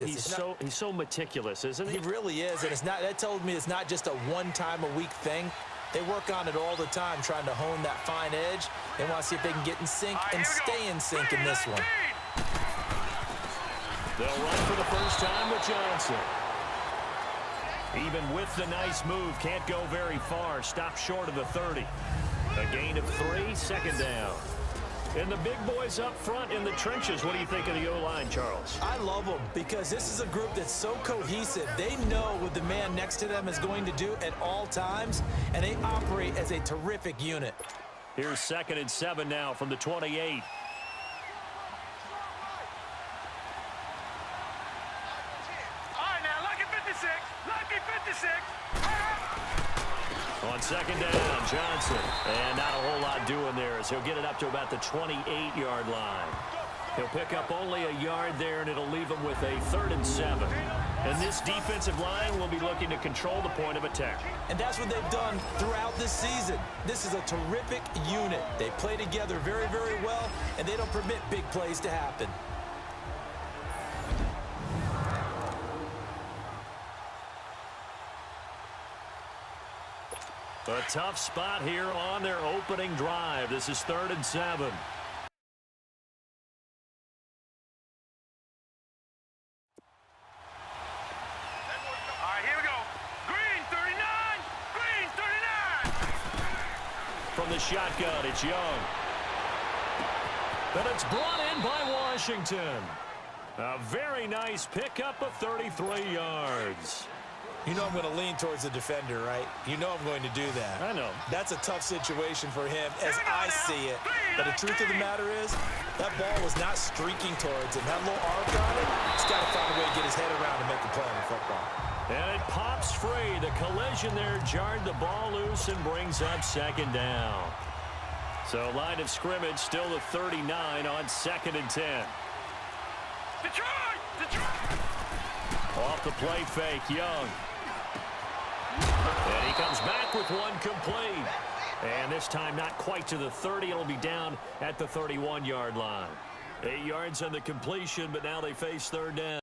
He's so meticulous, isn't he? He really is, and that told me it's not just a one-time-a-week thing. They work on it all the time, trying to hone that fine edge. They want to see if they can get in sync and stay in sync in this one. They'll run for the first time with Johnson. Even with the nice move, can't go very far. Stop short of the 30. A gain of 3, second down. And the big boys up front in the trenches. What do you think of the O-line, Charles? I love them because this is a group that's so cohesive. They know what the man next to them is going to do at all times, and they operate as a terrific unit. Here's 2nd and 7 now from the 28. On 2nd down, Johnson. And not a whole lot doing there as he'll get it up to about the 28-yard line. He'll pick up only a yard there, and it'll leave him with a 3rd and 7. And this defensive line will be looking to control the point of attack. And that's what they've done throughout this season. This is a terrific unit. They play together very, very well, and they don't permit big plays to happen. A tough spot here on their opening drive. This is 3rd and 7. All right, here we go. Green 39. Green 39. From the shotgun, it's Young. But it's brought in by Washington. A very nice pickup of 33 yards. You know I'm going to lean towards the defender, right? You know I'm going to do that. I know. That's a tough situation for him as I see it. But the truth of the matter is, that ball was not streaking towards him. That little arc on it, he's got to find a way to get his head around and make a play on the football. And it pops free. The collision there jarred the ball loose and brings up 2nd down. So line of scrimmage still the 39 on 2nd and 10. Detroit! Detroit! Off the play fake, Young. And he comes back with one complete. And this time not quite to the 30. It'll be down at the 31-yard line. 8 yards on the completion, but now they face 3rd down.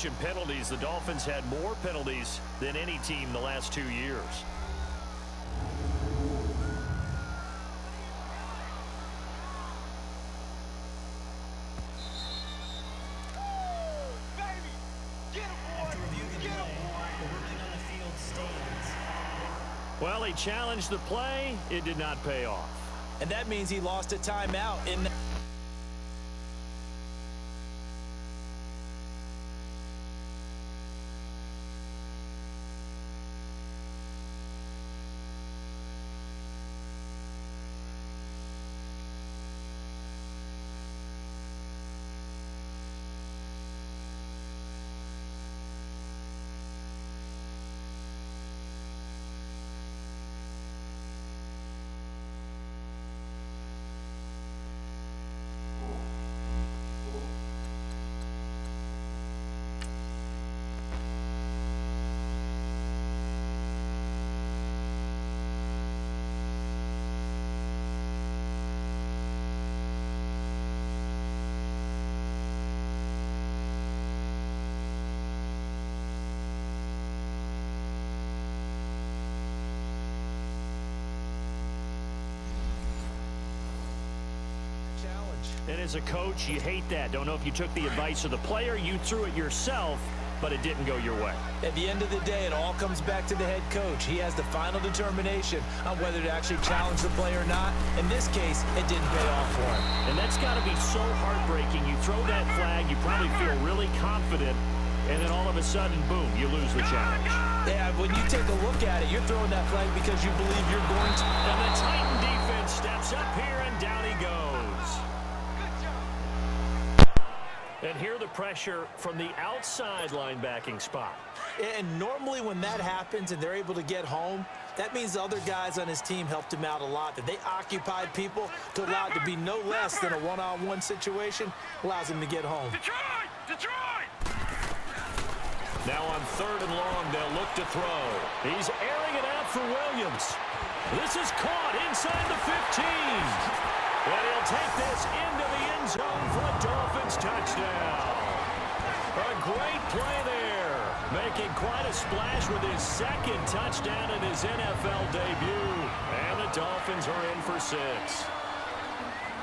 mentioned penalties. The Dolphins had more penalties than any team the last 2 years. Well, he challenged the play. It did not pay off. And that means he lost a timeout in the And as a coach, you hate that. Don't know if you took the advice of the player, you threw it yourself, but it didn't go your way. At the end of the day, it all comes back to the head coach. He has the final determination on whether to actually challenge the play or not. In this case, it didn't pay off for him. And that's got to be so heartbreaking. You throw that flag, you probably feel really confident, and then all of a sudden, boom, you lose the challenge. Yeah, when you take a look at it, you're throwing that flag because you believe you're going to. And the Titan defense steps up here, and down he goes. And here the pressure from the outside linebacking spot. And normally when that happens and they're able to get home, that means the other guys on his team helped him out a lot. That they occupied people to allow it to be no less than a one-on-one situation, allows him to get home. Detroit! Detroit! Now on 3rd and long, they'll look to throw. He's airing it out for Williams. This is caught inside the 15. And he'll take this into the end zone for a Dolphins touchdown. A great play there, making quite a splash with his 2nd touchdown in his NFL debut. And the Dolphins are in for 6.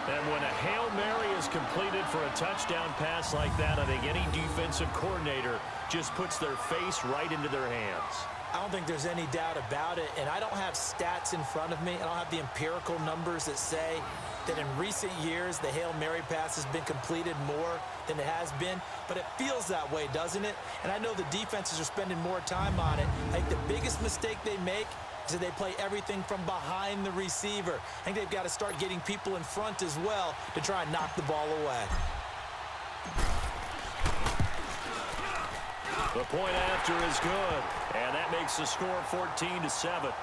And when a Hail Mary is completed for a touchdown pass like that, I think any defensive coordinator just puts their face right into their hands. I don't think there's any doubt about it, and I don't have stats in front of me. I don't have the empirical numbers that say that in recent years the Hail Mary pass has been completed more than it has been, but it feels that way, doesn't it? And I know the defenses are spending more time on it. I think the biggest mistake they make is that they play everything from behind the receiver. I think they've got to start getting people in front as well to try and knock the ball away. The point after is good, and that makes the score 14-7.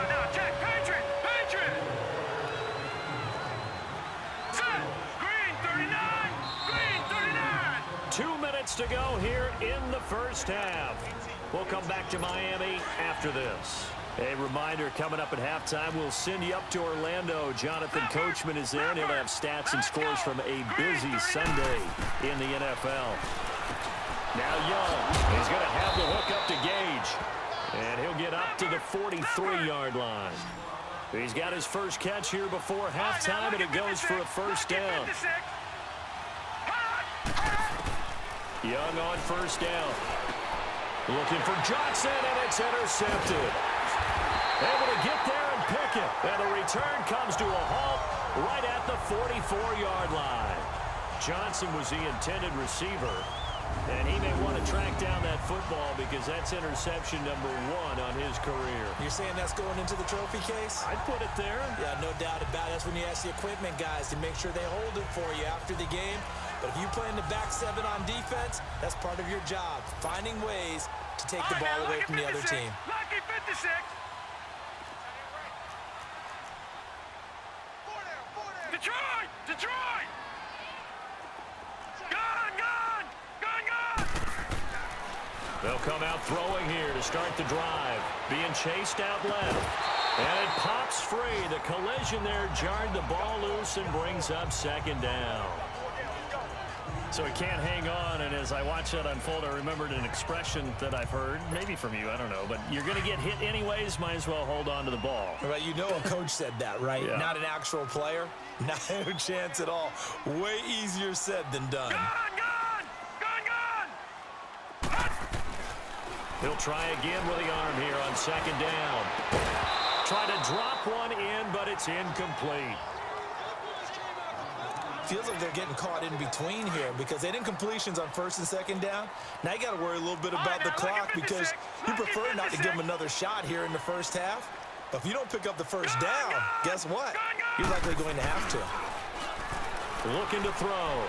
No, check, Patriot! Set! Green 39! Green 39! 2 minutes to go here in the first half. We'll come back to Miami after this. A reminder, coming up at halftime, we'll send you up to Orlando. Jonathan Coachman is there, and he'll have stats and scores from a busy Sunday in the NFL. Now Young, he's going to have the hook up to Gage. And he'll get up to the 43-yard line. He's got his first catch here before halftime, and it goes for a first down. Young on first down. Looking for Johnson, and it's intercepted. Able to get there and pick it. And the return comes to a halt right at the 44-yard line. Johnson was the intended receiver, and he may want to track down that football because that's interception number 1 on his career. You're saying that's going into the trophy case? I'd put it there. Yeah, no doubt about it. That's when you ask the equipment guys to make sure they hold it for you after the game. But if you play in the back 7 on defense, that's part of your job, finding ways to take the ball away from the other team. Lucky 56. Detroit! Detroit! Gone! They'll come out throwing here to start the drive. Being chased out left. And it pops free. The collision there jarred the ball loose and brings up second down. So he can't hang on, and as I watched that unfold, I remembered an expression that I've heard, maybe from you, I don't know, but you're going to get hit anyways, might as well hold on to the ball. Right, you know a coach said that, right? Yeah. Not an actual player. Not a chance at all. Way easier said than done. Gone! He'll try again with the arm here on second down. Try to drop one in, but it's incomplete. Feels like they're getting caught in between here because they didn't completions on first and second down. Now you got to worry a little bit about the clock because you prefer not to give them another shot here in the first half. But if you don't pick up the first down, guess what? You're likely going to have to. Looking to throw.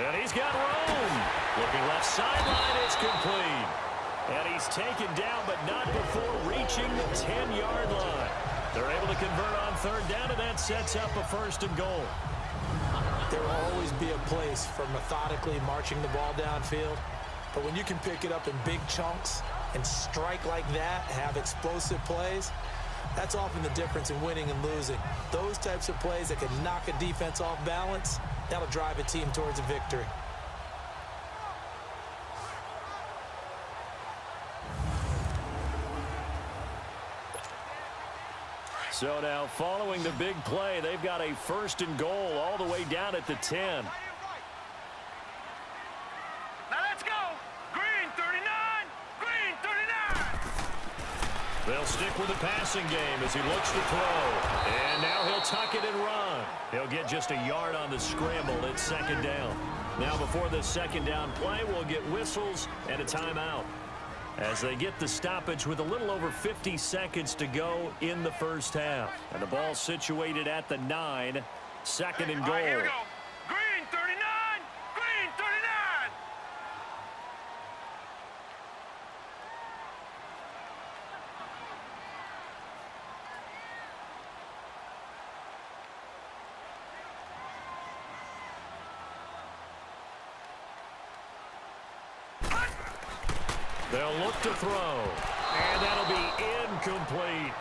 And he's got room. Looking left sideline, it's complete. And he's taken down, but not before reaching the 10-yard line. They're able to convert on third down, and that sets up a first and goal. There will always be a place for methodically marching the ball downfield. But when you can pick it up in big chunks and strike like that, have explosive plays, that's often the difference in winning and losing. Those types of plays that can knock a defense off balance, that'll drive a team towards a victory. So now following the big play, they've got a first and goal all the way down at the 10. Now let's go! Green 39! Green 39! They'll stick with the passing game as he looks to throw. And now he'll tuck it and run. He'll get just a yard on the scramble. It's second down. Now before the second down play, we'll get whistles and a timeout as they get the stoppage with a little over 50 seconds to go in the first half. And the ball situated at the 9, second and goal. All right, here we go. Green 39! Green 39! They'll look to throw, and that'll be incomplete.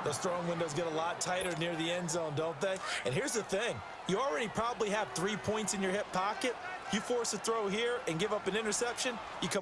Those throwing windows get a lot tighter near the end zone, don't they? And here's the thing. You already probably have 3 points in your hip pocket. You force a throw here and give up an interception, you come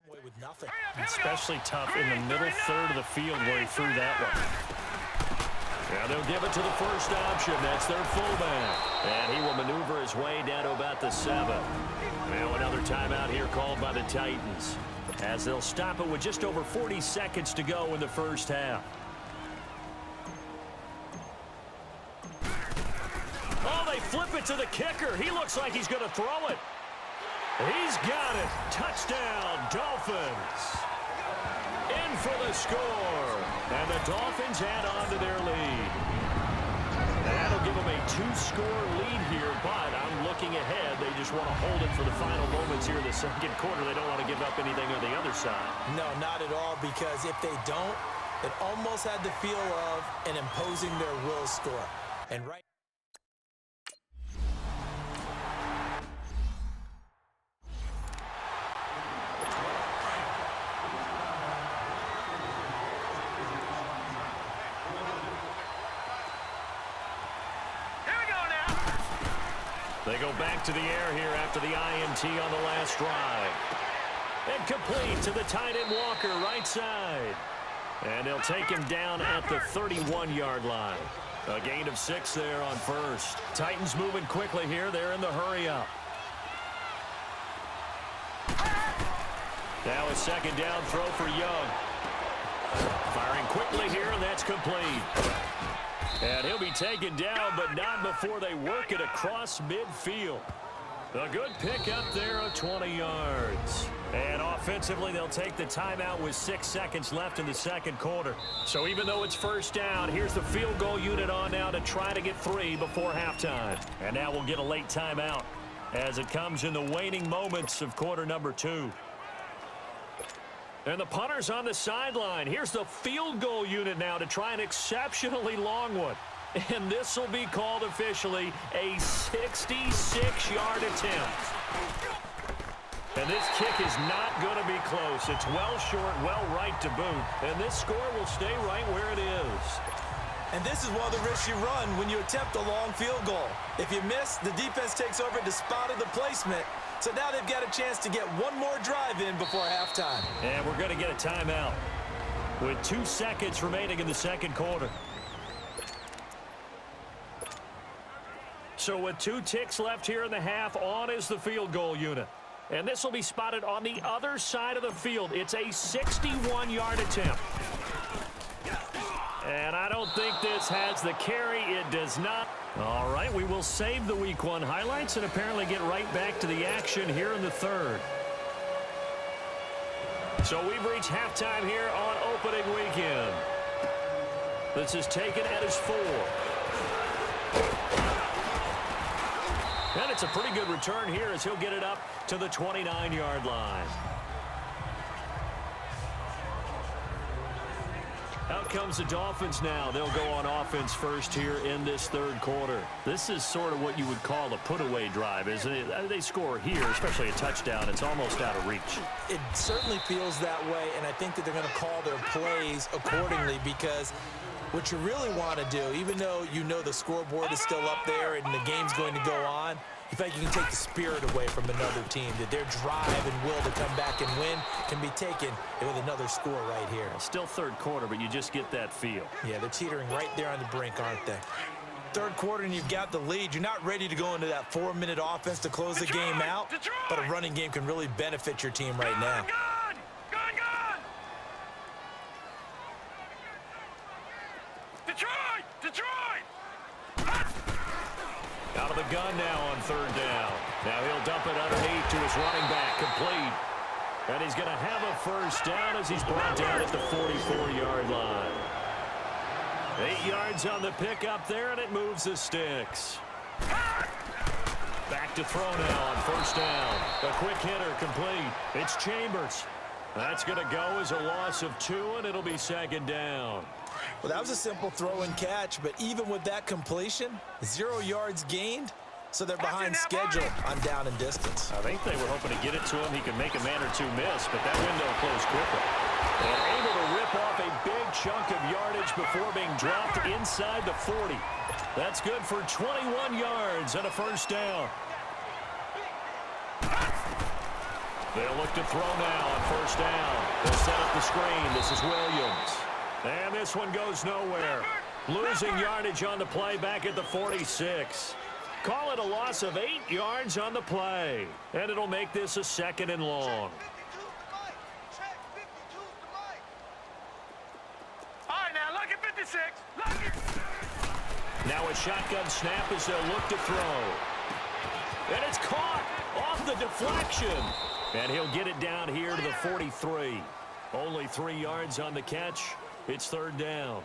away with nothing. Especially tough in the middle third of the field where he threw that one. Now they'll give it to the first option. That's their fullback. And he will maneuver his way down to about the 7. Now another timeout here called by the Titans as they'll stop it with just over 40 seconds to go in the first half. Oh, they flip it to the kicker. He looks like he's going to throw it. He's got it. Touchdown, Dolphins. In for the score. And the Dolphins add on to their lead. That'll give them a 2-score lead here, but I'm looking ahead. They just want to hold it for the final moments here in the second quarter. They don't want to give up anything on the other side. No, not at all, because if they don't, it almost had the feel of an imposing their will score. And right They go back to the air here after the INT on the last drive. And complete to the tight end Walker, right side. And they'll take him down at the 31-yard line. A gain of 6 there on first. Titans moving quickly here. They're in the hurry up. Now a second down throw for Young. Firing quickly here, and that's complete. And he'll be taken down, but not before they work it across midfield. A good pick up there of 20 yards. And offensively, they'll take the timeout with 6 seconds left in the second quarter. So even though it's first down, here's the field goal unit on now to try to get 3 before halftime. And now we'll get a late timeout as it comes in the waning moments of quarter number 2. And the punter's on the sideline. Here's the field goal unit now to try an exceptionally long one. And this will be called officially a 66-yard attempt. And this kick is not going to be close. It's well short, well right to boot. And this score will stay right where it is. And this is one of the risks you run when you attempt a long field goal. If you miss, the defense takes over the spot of the placement. So now they've got a chance to get one more drive in before halftime. And we're going to get a timeout with 2 seconds remaining in the second quarter. So with 2 ticks left here in the half, on is the field goal unit. And this will be spotted on the other side of the field. It's a 61-yard attempt. And I don't think this has the carry. It does not. All right, we will save the Week 1 highlights and apparently get right back to the action here in the third. So we've reached halftime here on opening weekend. This is taken at his 4. And it's a pretty good return here as he'll get it up to the 29-yard line. Out comes the Dolphins now. They'll go on offense first here in this third quarter. This is sort of what you would call a put-away drive, isn't it? They score here, especially a touchdown. It's almost out of reach. It certainly feels that way, and I think that they're going to call their plays accordingly because what you really want to do, even though you know the scoreboard is still up there and the game's going to go on, you feel like you can take the spirit away from another team, that their drive and will to come back and win can be taken with another score right here. Still third quarter, but you just get that feel. Yeah, they're teetering right there on the brink, aren't they? Third quarter and you've got the lead. You're not ready to go into that 4-minute offense to close the game out, but a running game can really benefit your team right now. Out of the gun now on third down. Now he'll dump it underneath to his running back, complete. And he's going to have a first down as he's brought down at the 44-yard line. 8 yards on the pickup there, and it moves the sticks. Back to throw now on first down. A quick hitter, complete. It's Chambers. That's going to go as a loss of 2, and it'll be second down. Well, that was a simple throw and catch, but even with that completion, 0 yards gained, so they're behind schedule on down and distance. I think they were hoping to get it to him. He could make a man or 2 miss, but that window closed quickly. And able to rip off a big chunk of yardage before being dropped inside the 40. That's good for 21 yards and a first down. They'll look to throw now on first down. They'll set up the screen. This is Williams. And this one goes nowhere. Losing yardage on the play back at the 46. Call it a loss of 8 yards on the play. And it'll make this a second and long. All right, now look at 56. Look at... Now a shotgun snap as they'll look to throw. And it's caught off the deflection. And he'll get it down here to the 43. Only 3 yards on the catch. It's third down.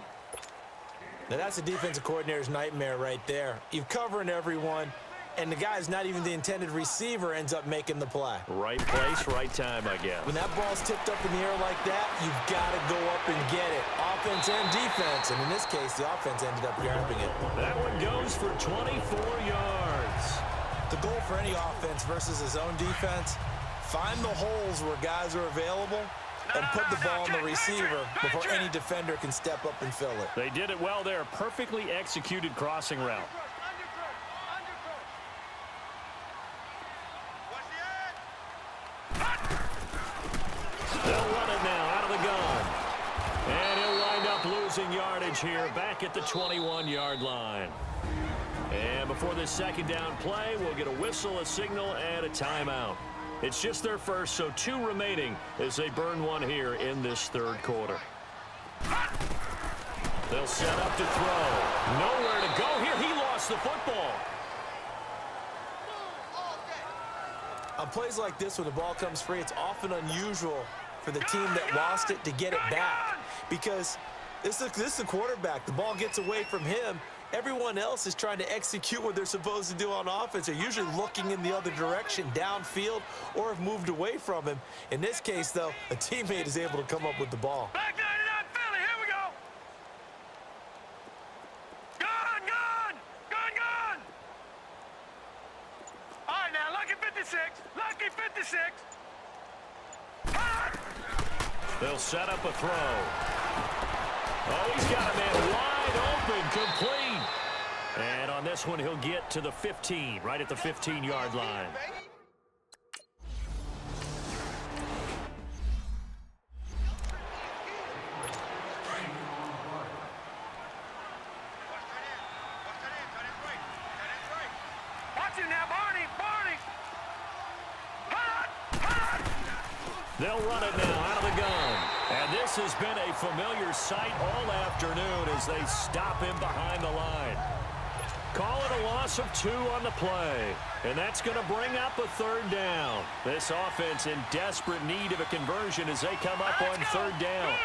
Now that's a defensive coordinator's nightmare right there. You're covering everyone, and the guy's not even the intended receiver ends up making the play. Right place, right time, I guess. When that ball's tipped up in the air like that, you've got to go up and get it. Offense and defense, and in this case, the offense ended up grabbing it. That one goes for 24 yards. The goal for any offense versus his own defense, find the holes where guys are available and put the ball on the receiver before any defender can step up and fill it. They did it well there. Perfectly executed crossing route. They'll run it now out of the gun. And he'll wind up losing yardage here back at the 21-yard line. And before this second down play, we'll get a whistle, a signal, and a timeout. It's just their first, so 2 remaining as they burn one here in this third quarter. They'll set up to throw. Nowhere to go here. He lost the football. On plays like this, when the ball comes free, it's often unusual for the team that lost it to get it back, because this is the quarterback. The ball gets away from him. Everyone else is trying to execute what they're supposed to do on offense. They're usually looking in the other direction, downfield, or have moved away from him. In this case, though, a teammate is able to come up with the ball. Back 99 Philly, here we go. Gone. All right, now, lucky 56. Lucky 56. Hot. They'll set up a throw. Oh, he's got a man wide open, complete. And on this one, he'll get to the 15, right at the 15-yard line. Watch it now, Barney. Hot. They'll run it now out of the gun. And this has been a familiar sight all afternoon as they stop him behind the line. Call it a loss of 2 on the play. And that's going to bring up a third down. This offense in desperate need of a conversion as they come up on third down.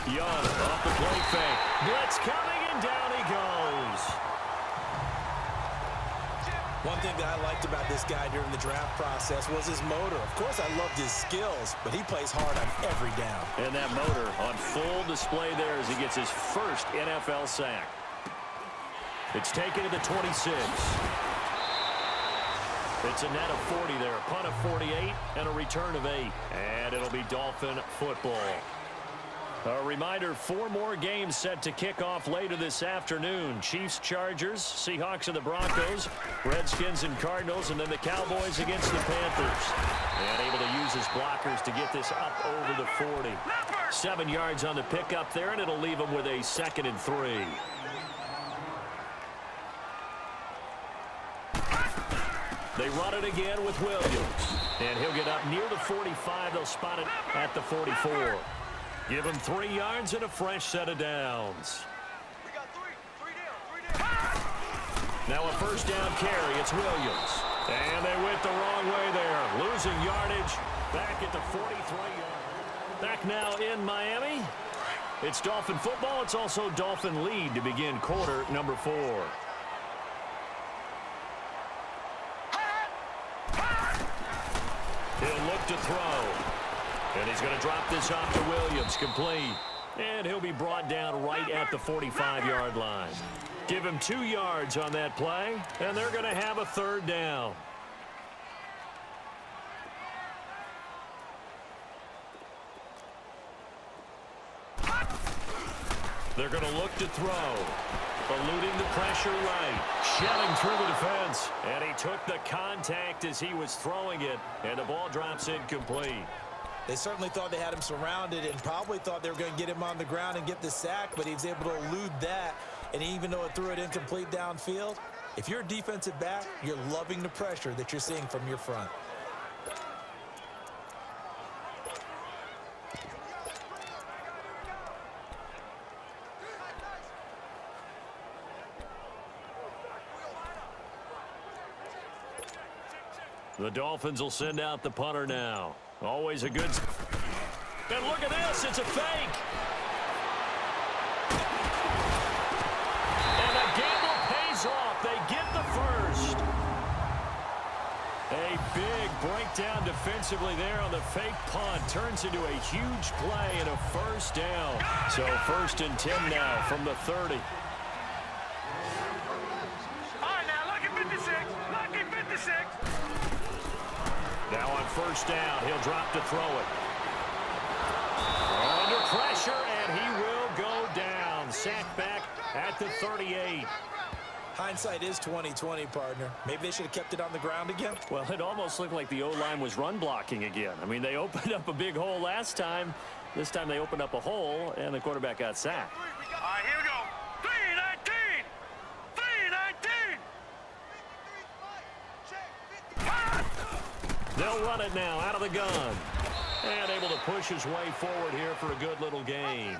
Young off the play fake. Blitz coming, and down he goes. One thing that I liked about this guy during the draft process was his motor. Of course, I loved his skills, but he plays hard on every down. And that motor on full display there as he gets his first NFL sack. It's taken to the 26. It's a net of 40 there. A punt of 48 and a return of 8. And it'll be Dolphin football. A reminder, 4 more games set to kick off later this afternoon. Chiefs, Chargers, Seahawks and the Broncos, Redskins and Cardinals, and then the Cowboys against the Panthers. And able to use his blockers to get this up over the 40. 7 yards on the pickup there, and it'll leave him with a 2nd and 3. They run it again with Williams. And he'll get up near the 45. They'll spot it at the 44. Give him 3 yards and a fresh set of downs. We got three down. Now a first down carry. It's Williams. And they went the wrong way there. Losing yardage back at the 43-yard. Back now in Miami. It's Dolphin football. It's also Dolphin lead to begin quarter number 4. He'll look to throw. And he's going to drop this off to Williams, complete. And he'll be brought down right at the 45-yard line. Give him 2 yards on that play, and they're going to have a third down. They're going to look to throw. Eluding the pressure right. Shelling through the defense. And he took the contact as he was throwing it, and the ball drops incomplete. They certainly thought they had him surrounded and probably thought they were going to get him on the ground and get the sack, but he was able to elude that. And even though it threw it incomplete downfield, if you're a defensive back, you're loving the pressure that you're seeing from your front. The Dolphins will send out the punter now. Always a good... And look at this, it's a fake. And the gamble pays off. They get the first. A big breakdown defensively there on the fake punt. Turns into a huge play and a first down. So 1st and 10 now from the 30. All right, now, lucky 56. Lucky 56. Now on first down, he'll drop to throw it. Under pressure, and he will go down. Sacked back at the 38. Hindsight is 20/20, partner. Maybe they should have kept it on the ground again. Well, it almost looked like the O-line was run blocking again. I mean, they opened up a big hole last time. This time they opened up a hole, and the quarterback got sacked. All right, here we go. 3-19. 3-19. They'll run it now out of the gun. And able to push his way forward here for a good little gain.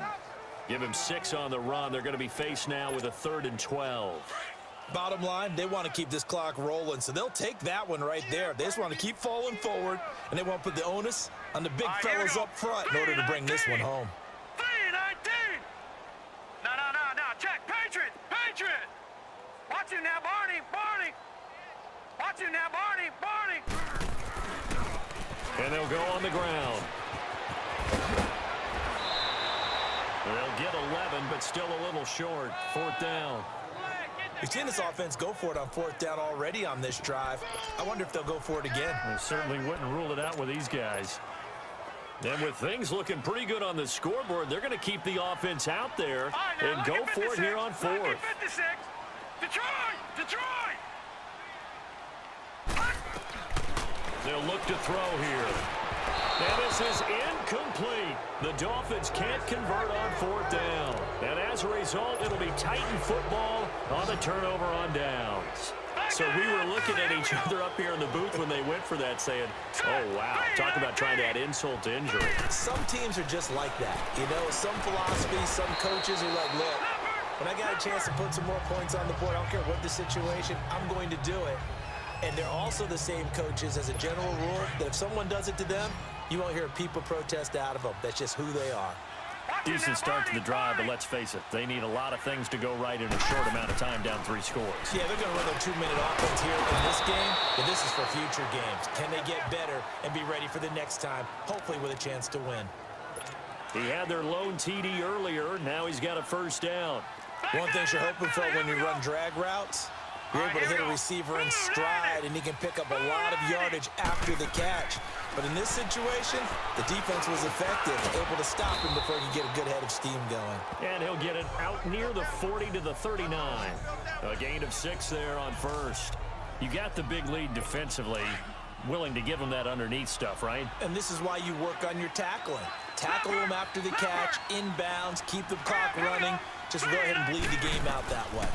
Give him 6 on the run. They're going to be faced now with a 3rd and 12. Bottom line, they want to keep this clock rolling, so they'll take that one right there. They just want to keep falling forward, and they want to put the onus on the big fellas up front in order to bring this one home. 3-19. No. Check. Patriot. Watch him now, Barney. Watch him now, Barney. And they'll go on the ground. They'll get 11, but still a little short. 4th down. We've seen this offense go for it on 4th down already on this drive. I wonder if they'll go for it again. They certainly wouldn't rule it out with these guys. And with things looking pretty good on the scoreboard, they're going to keep the offense out there and go for it here on 4th. Detroit! They'll look to throw here. And this is incomplete. The Dolphins can't convert on 4th down. And as a result, it'll be Titan football on the turnover on downs. So we were looking at each other up here in the booth when they went for that saying, oh, wow, talk about trying to add insult to injury. Some teams are just like that. You know, some philosophies, some coaches are like, look, when I got a chance to put some more points on the board, I don't care what the situation, I'm going to do it. And they're also the same coaches as a general rule that if someone does it to them, you won't hear a people protest out of them. That's just who they are. Decent start to the drive, but let's face it, they need a lot of things to go right in a short amount of time down 3 scores. Yeah, they're going to run their 2-minute offense here in this game, but this is for future games. Can they get better and be ready for the next time, hopefully with a chance to win? He had their lone TD earlier. Now he's got a 1st down. One thing you're hoping for when you run drag routes, you're able to hit a receiver in stride, and he can pick up a lot of yardage after the catch. But in this situation, the defense was effective, able to stop him before he could get a good head of steam going. And he'll get it out near the 40 to the 39. A gain of 6 there on 1st. You got the big lead defensively. Willing to give him that underneath stuff, right? And this is why you work on your tackling. Tackle them after the catch, inbounds, keep the clock running. Just go ahead and bleed the game out that way.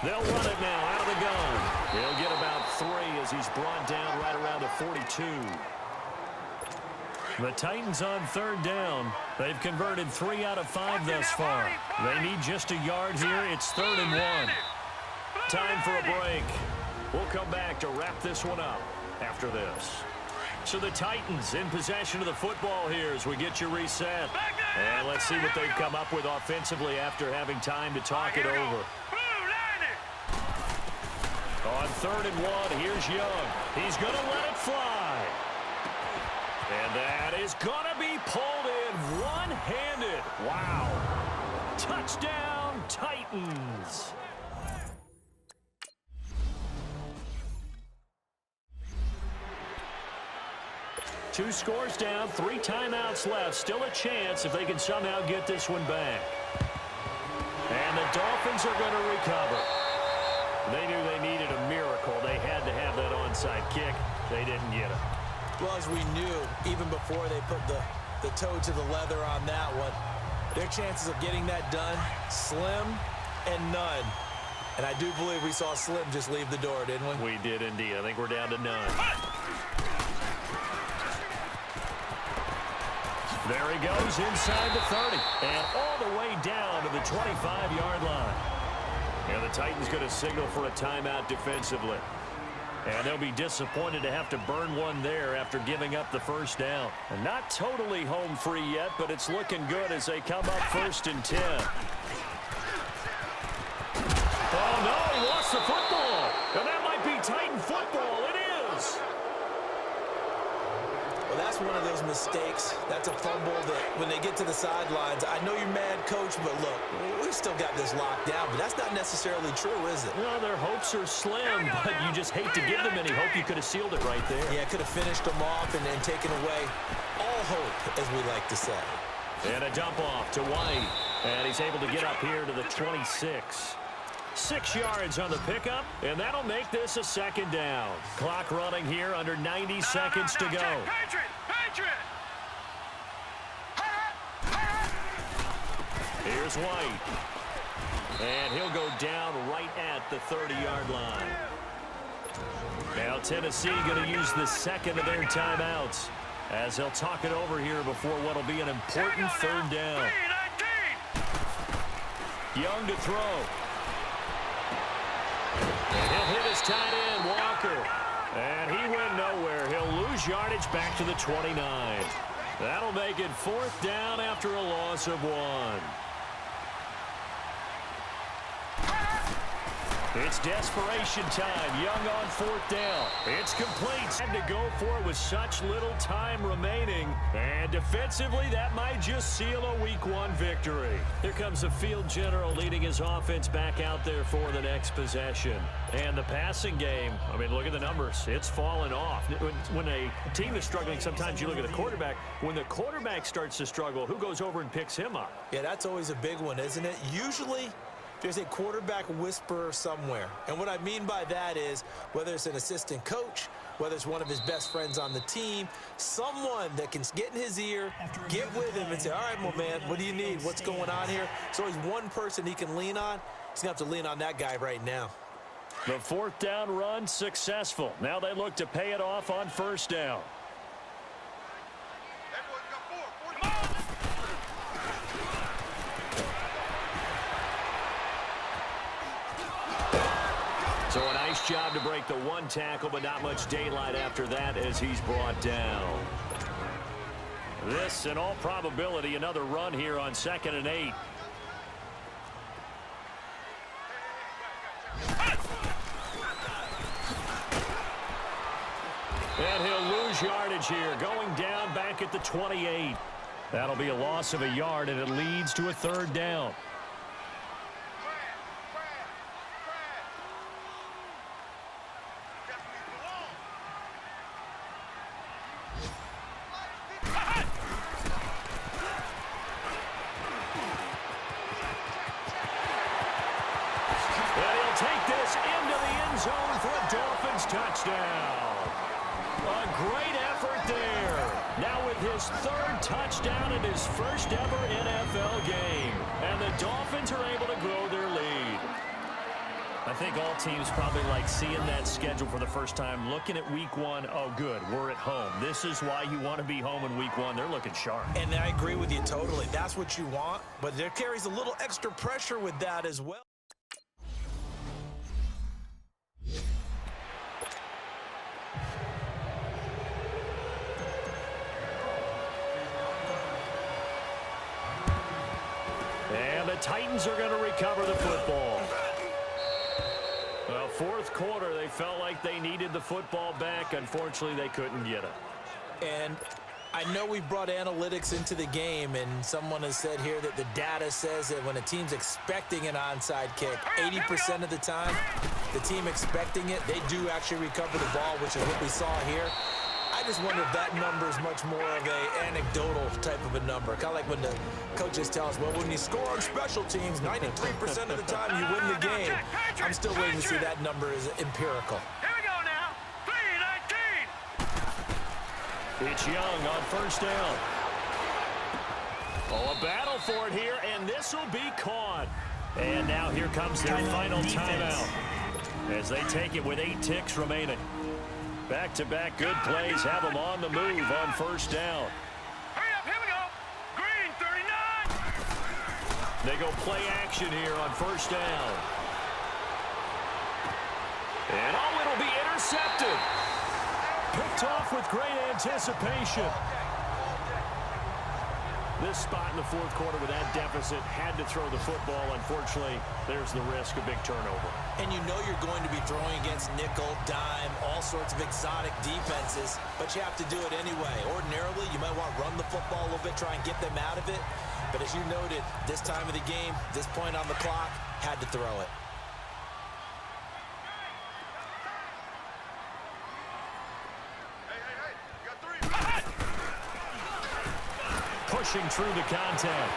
They'll run it now out of the gun. He'll get about 3 as he's brought down right around the 42. The Titans on 3rd down. They've converted 3 out of 5 thus far. They need just a yard here. It's 3rd and 1. Time for a break. We'll come back to wrap this one up after this. So the Titans in possession of the football here as we get you reset. And let's see what they've come up with offensively after having time to talk it over. On 3rd and 1, here's Young. He's going to let it fly. And that is going to be pulled in one-handed. Wow. Touchdown, Titans. Two scores down, 3 timeouts left. Still a chance if they can somehow get this one back. And the Dolphins are going to recover. They knew they needed a miracle. They had to have that onside kick. They didn't get it. Well, as we knew, even before they put the toe to the leather on that one, their chances of getting that done, slim and none. And I do believe we saw Slim just leave the door, didn't we? We did indeed. I think we're down to none. There he goes inside the 30 and all the way down to the 25-yard line. And the Titans going to signal for a timeout defensively. And they'll be disappointed to have to burn one there after giving up the 1st down. And not totally home free yet, but it's looking good as they come up 1st and 10. Oh, no, he lost the football. And that might be Titan football. It is. Well, that's one of those mistakes. That's a fumble that when they get to the sidelines, I know you're mad, Coach, but look, we still got this locked down, but that's not necessarily true, is it? Well, their hopes are slim, but you just hate to give them any hope. You could have sealed it right there. Yeah, could have finished them off and taken away all hope, as we like to say. And a dump off to White, and he's able to get up here to the 26. 6 yards on the pickup, and that'll make this a 2nd down. Clock running here under 90 seconds to go. Patriot! Here's White. And he'll go down right at the 30-yard line. Now Tennessee going to use the second of their timeouts as they'll talk it over here before what will be an important third down. Young to throw. And he'll hit his tight end, Walker. And he went nowhere. He'll lose yardage back to the 29. That'll make it fourth down after a loss of 1. It's desperation time. Young on fourth down. It's complete. Had to go for it with such little time remaining. And defensively, that might just seal a Week 1 victory. Here comes the field general leading his offense back out there for the next possession. And the passing game, I mean, look at the numbers. It's fallen off. When a team is struggling, sometimes you look at the quarterback. When the quarterback starts to struggle, who goes over and picks him up? Yeah, that's always a big one, isn't it? Usually, there's a quarterback whisperer somewhere. And what I mean by that is whether it's an assistant coach, whether it's one of his best friends on the team, someone that can get in his ear, get with him and say, all right, well, man, what do you need? What's going on here? So he's one person he can lean on. He's going to have to lean on that guy right now. The fourth down run successful. Now they look to pay it off on first down. So a nice job to break the one tackle, but not much daylight after that as he's brought down. This, in all probability, another run here on 2nd and 8. And he'll lose yardage here, going down back at the 28. That'll be a loss of a yard, and it leads to a third down. Take this into the end zone for a Dolphins touchdown. A great effort there. Now with his third touchdown in his first ever NFL game. And the Dolphins are able to grow their lead. I think all teams probably like seeing that schedule for the first time, looking at Week 1. Oh, good, we're at home. This is why you want to be home in Week 1. They're looking sharp. And I agree with you totally. That's what you want. But there carries a little extra pressure with that as well. And the Titans are going to recover the football. Well, fourth quarter, they felt like they needed the football back. Unfortunately, they couldn't get it. And I know we brought analytics into the game, and someone has said here that the data says that when a team's expecting an onside kick, 80% of the time, the team expecting it, they do actually recover the ball, which is what we saw here. I just wonder if that number is much more of a anecdotal type of a number. Kind of like when the coaches tell us, well, when you score on special teams, 93% of the time you win the game. I'm still waiting to see that number is empirical. Here we go now. 3-19. It's Young on first down. Oh, a battle for it here, and this will be caught. And now here comes their final timeout as they take it with 8 ticks remaining. Back-to-back good plays have them on the move on first down. Hurry up, here we go. Green, 39. They go play action here on first down. And oh, it'll be intercepted. Picked off with great anticipation. This spot in the fourth quarter with that deficit, had to throw the football. Unfortunately, there's the risk of big turnover. And you know you're going to be throwing against nickel, dime, all sorts of exotic defenses, but you have to do it anyway. Ordinarily, you might want to run the football a little bit, try and get them out of it. But as you noted, this time of the game, this point on the clock, had to throw it. Pushing through the contact.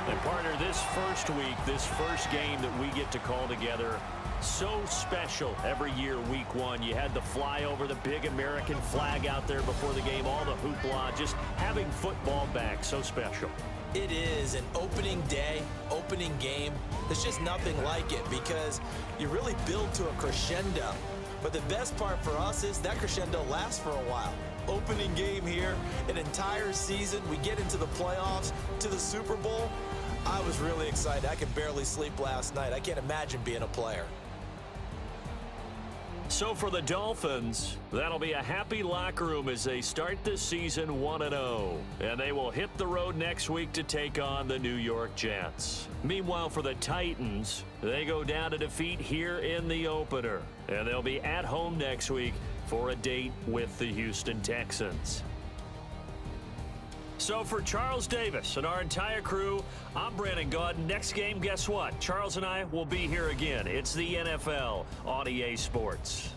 And partner, this first week, this first game that we get to call together, so special every year, Week 1. You had the flyover, the big American flag out there before the game, all the hoopla, just having football back, so special. It is an opening day, opening game. There's just nothing like it because you really build to a crescendo. But the best part for us is that crescendo lasts for a while. Opening game here, an entire season. We get into the playoffs, to the Super Bowl. I was really excited. I could barely sleep last night. I can't imagine being a player. So for the Dolphins, that'll be a happy locker room as they start this season 1-0. And they will hit the road next week to take on the New York Jets. Meanwhile, for the Titans, they go down to defeat here in the opener. And they'll be at home next week for a date with the Houston Texans. So for Charles Davis and our entire crew, I'm Brandon Gaudin. Next game, guess what? Charles and I will be here again. It's the NFL on EA Sports.